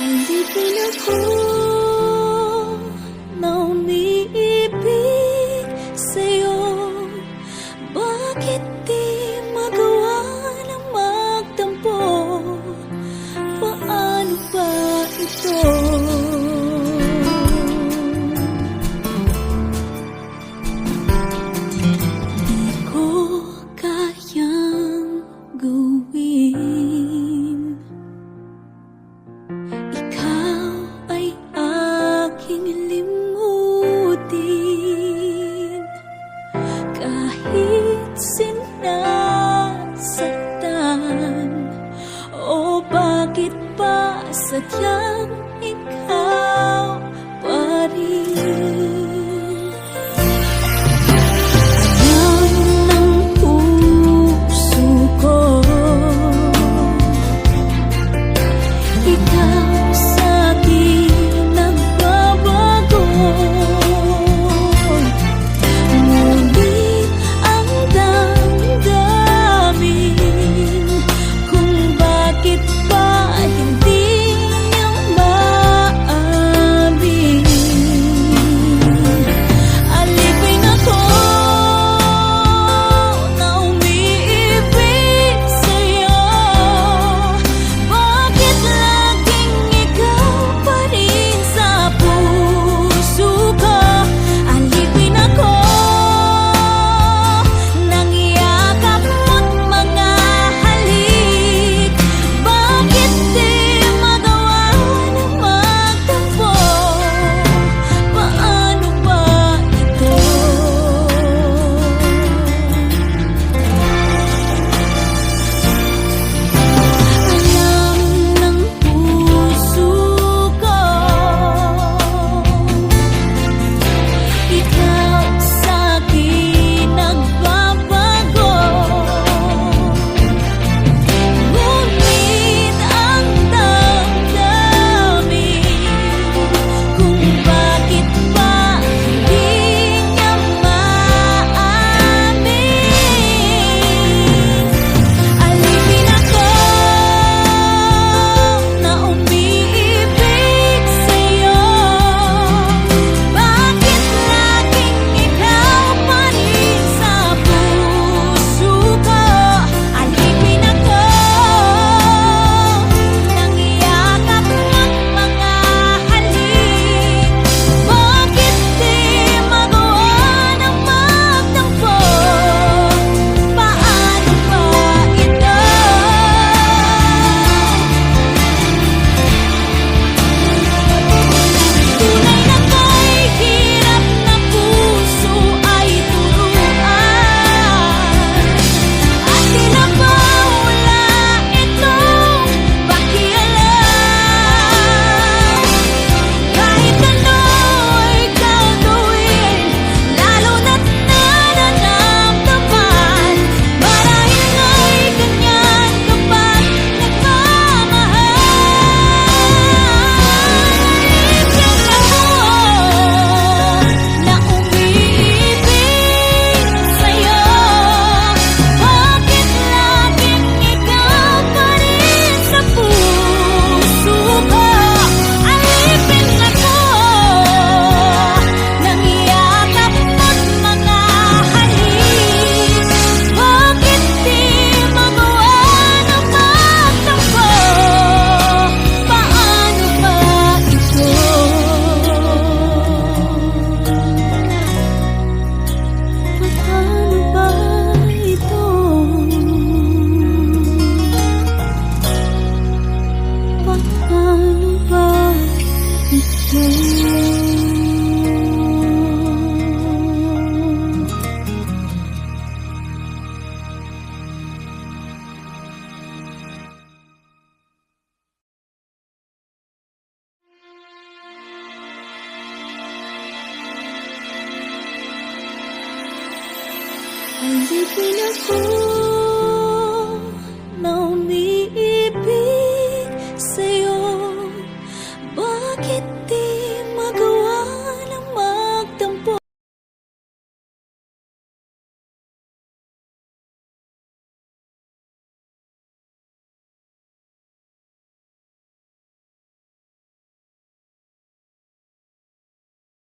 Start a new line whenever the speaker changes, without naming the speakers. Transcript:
Alipin ako na umiibig sa'yo. Bakit di magawa na magtampo? Paano ba ito? Di ko kayang gawin. Ikaw ay aking limutin, kahit sinasaktan. O bakit ba sadyang ikaw pa rin? Alam ng puso ko, ikaw sa'kin nagbabago. Ngunit ang damdamin kung bakit ba hindi niyo maamin. Alipin ako na umiibig sa'yo. Bakit laging ikaw pa rin sa puso ko? Alipin ako ng yakap mo't mga halik. Bakit di magawa na magtampo? Paano ba ito? Alam ng puso ko, ikaw sa'kin nagbabago. Ngunit ang damdamin kung bakit ba hindi niya maamin. Alipin ako na umiibig sa'yo. Bakit laging ikaw pa rin sa puso ko? Alipin ako ng yakap mo't mga halik. Bakit di magawa na magtampo? Paano ba ito? Tunay na kay hirap na puso ay turuan. At tila ba wala itong pakialam? Kahit ano'y gagawin, lalo na't nararamdaman. Marahil nga'y ganyan kapag nagmamahal. Alipin ako na umiibig sa'yo. Bakit laging ikaw pa rin sa puso ko? Alipin ako ng yakap mo't mga halik. Bakit di magawa na magtampo? Paano ba ito? Paano ba ito? Paano ba ito? Alipin ako